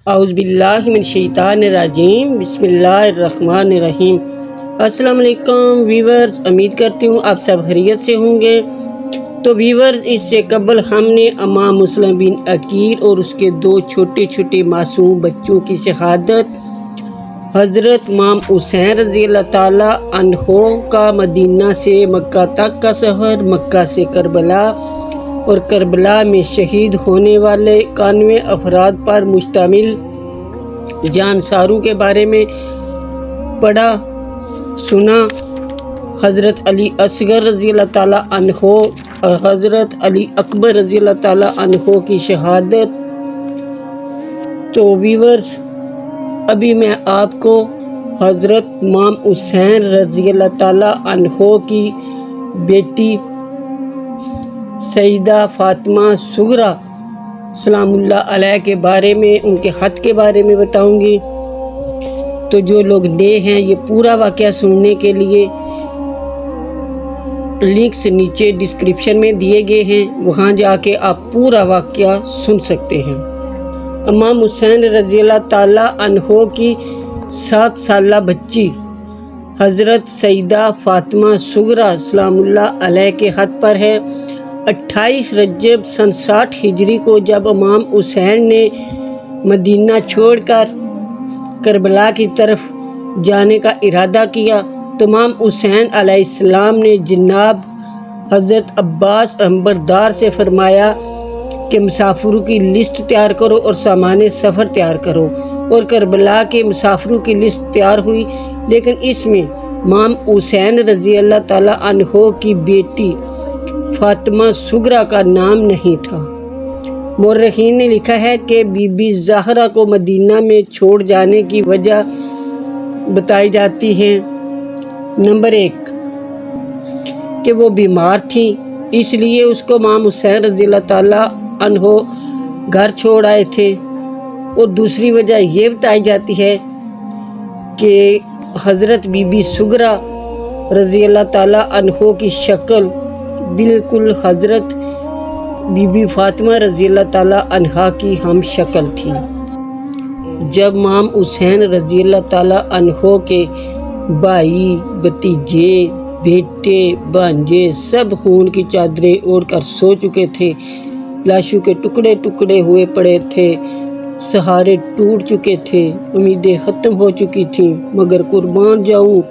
اعوذ باللہ من الشیطان الرجیم، بسم اللہ الرحمن الرحیم۔ السلام علیکم ویورز، امید کرتی ہوں آپ سب خیریت سے ہوں گے۔ تو ویورز، اس سے قبل ہم نے امام مسلم بن عقیل اور اس کے دو چھوٹے چھوٹے معصوم بچوں کی شہادت، حضرت امام حسین رضی اللہ تعالیٰ عنہ کا مدینہ سے مکہ تک کا سفر، مکہ سے کربلا اور کربلا میں شہید ہونے والے 91 افراد پر مشتمل جانساروں کے بارے میں پڑھا سنا۔ حضرت علی اصغر رضی اللہ تعالیٰ عنہ اور حضرت علی اکبر رضی اللہ تعالیٰ عنہ کی شہادت۔ تو ویورز، ابھی میں آپ کو حضرت امام حسین رضی اللہ تعالیٰ عنہ کی بیٹی سیدہ فاطمہ صغریٰ سلام اللہ علیہ کے بارے میں، ان کے خط کے بارے میں بتاؤں گی۔ تو جو لوگ نئے ہیں، یہ پورا واقعہ سننے کے لیے لنکس نیچے ڈسکرپشن میں دیے گئے ہیں، وہاں جا کے آپ پورا واقعہ سن سکتے ہیں۔ امام حسین رضی اللہ تعالیٰ عنہ کی 7 سالہ بچی حضرت سیدہ فاطمہ صغریٰ سلام اللہ علیہ کے خط پر ہے: 28 رجب سن 60 ہجری کو جب امام حسین نے مدینہ چھوڑ کر کربلا کی طرف جانے کا ارادہ کیا تو امام حسین علیہ السلام نے جناب حضرت عباس علمبردار سے فرمایا کہ مسافروں کی لسٹ تیار کرو اور سامان سفر تیار کرو، اور کربلا کے مسافروں کی لسٹ تیار ہوئی، لیکن اس میں امام حسین رضی اللہ تعالیٰ عنہ کی بیٹی فاطمہ صغریٰ کا نام نہیں تھا۔ مورخین نے لکھا ہے کہ بی بی زہرا کو مدینہ میں چھوڑ جانے کی وجہ بتائی جاتی ہے: نمبر 1 کہ وہ بیمار تھی، اس لیے اس کو امام حسین رضی اللہ تعالیٰ عنہ گھر چھوڑ آئے تھے، اور دوسری وجہ یہ بتائی جاتی ہے کہ حضرت بی بی صغریٰ رضی اللہ تعالیٰ عنہ کی شکل بالکل حضرت بی بی فاطمہ رضی اللہ تعالیٰ عنہا کی ہم شکل تھی۔ جب امام حسین رضی اللہ تعالیٰ عنہ کے بھائی، بھتیجے، بیٹے، بھانجے سب خون کی چادریں اوڑھ کر سو چکے تھے، لاشوں کے ٹکڑے ٹکڑے ہوئے پڑے تھے، سہارے ٹوٹ چکے تھے، امیدیں ختم ہو چکی تھیں، مگر قربان جاؤں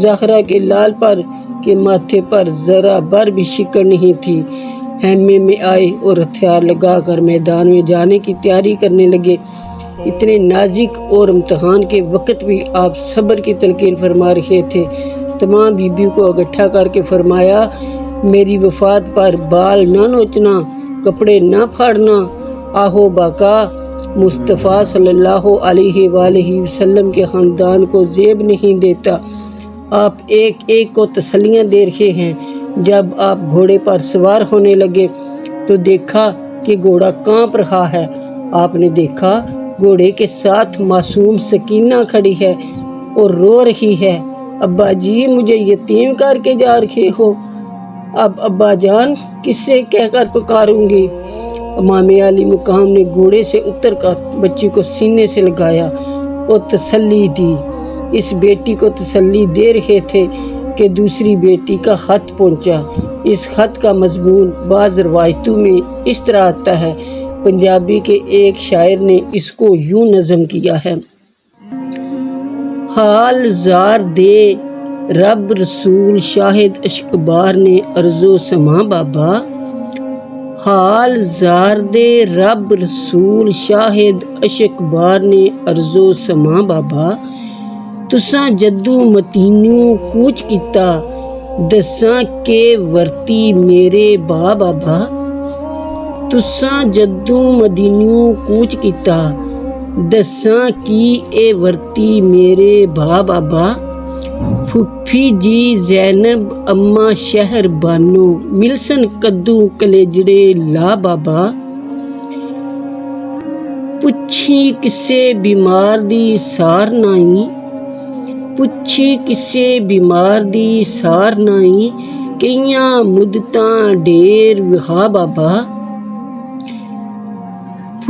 زہرا کے لال پر کے ماتھے پر ذرا بھر بھی شکر نہیں تھی۔ خیمے میں آئے اور ہتھیار لگا کر میدان میں جانے کی تیاری کرنے لگے۔ اتنے نازک اور امتحان کے وقت بھی آپ صبر کی تلقین فرما رہے تھے۔ تمام بیبیوں کو اکٹھا کر کے فرمایا: میری وفات پر بال نہ نوچنا، کپڑے نہ پھاڑنا، آہو باقا مصطفیٰ صلی اللہ علیہ وآلہ وسلم کے خاندان کو زیب نہیں دیتا۔ آپ ایک ایک کو تسلیاں دے رہے ہیں۔ جب آپ گھوڑے پر سوار ہونے لگے تو دیکھا کہ گھوڑا کانپ رہا ہے۔ آپ نے دیکھا گھوڑے کے ساتھ معصوم سکینہ کھڑی ہے اور رو رہی ہے: ابا جی، مجھے یتیم کر کے جا رہے ہو، اب ابا جان کس سے کہہ کر پکاروں گی؟ امام علی مقام نے گھوڑے سے اتر کر بچی کو سینے سے لگایا اور تسلی دی۔ اس بیٹی کو تسلی دے رہے تھے کہ دوسری بیٹی کا خط پہنچا۔ اس خط کا مضمون بعض روایتوں میں اس طرح آتا ہے۔ پنجابی کے ایک شاعر نے اس کو یوں نظم کیا ہے: حال زار دے رب رسول شاہد اشکبار نے ارض و سما بابا، حال زار دے رب رسول شاہد اشکبار نے ارض و سما بابا، تساں جدوں مدینیوں کوچ کیتا دساں کے ورتی میرے با بابا، تساں جدوں مدینیوں کوچ کیتا دساں کی اے ورتی میرے با بابا، پھپھی جی زینب اماں شہر بانو ملسن کدوں کلیجڑے لا بابا، پچھی کسے بیمار دی سار نائی، پچھی کسے بیمار دی سار نائی، کئیاں مدتاں ڈیر وہا بابا،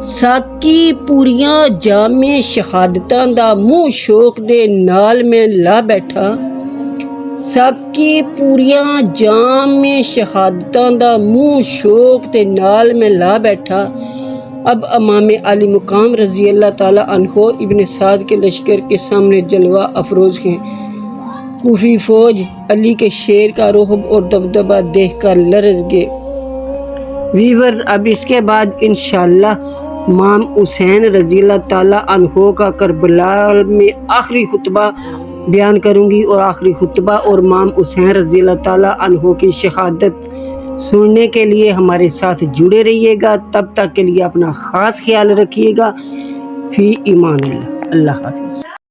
ਸਾਕੀ ਪੂਰੀਆਂ ਜਾਮੇ ਸ਼ਹਾਦਤਾਂ ਦਾ ਮੂੰਹ ਸ਼ੌਕ ਦੇ ਨਾਲ ਮੈਂ ਲਾ ਬੈਠਾ। ਸਾਕੀ ਪੂਰੀਆਂ ਜਾਮੇ ਸ਼ਹਾਦਤਾਂ ਦਾ ਮੂੰਹ ਸ਼ੌਕ ਦੇ ਨਾਲ میں لا بیٹھا۔ اب امام علی مقام رضی اللہ تعالیٰ عنہ ابن سعد کے لشکر کے سامنے جلوہ افروز ہیں۔ کوفی فوج علی کے شیر کا رعب اور دبدبہ دیکھ کر لرز گئے۔ ویورز، اب اس کے بعد انشاءاللہ امام حسین رضی اللہ تعالیٰ عنہ کا کربلا میں آخری خطبہ بیان کروں گی، اور آخری خطبہ اور امام حسین رضی اللہ تعالیٰ عنہ کی شہادت سننے کے لیے ہمارے ساتھ جڑے رہیے گا۔ تب تک کے لیے اپنا خاص خیال رکھیے گا۔ فی امان اللہ، اللہ حافظ۔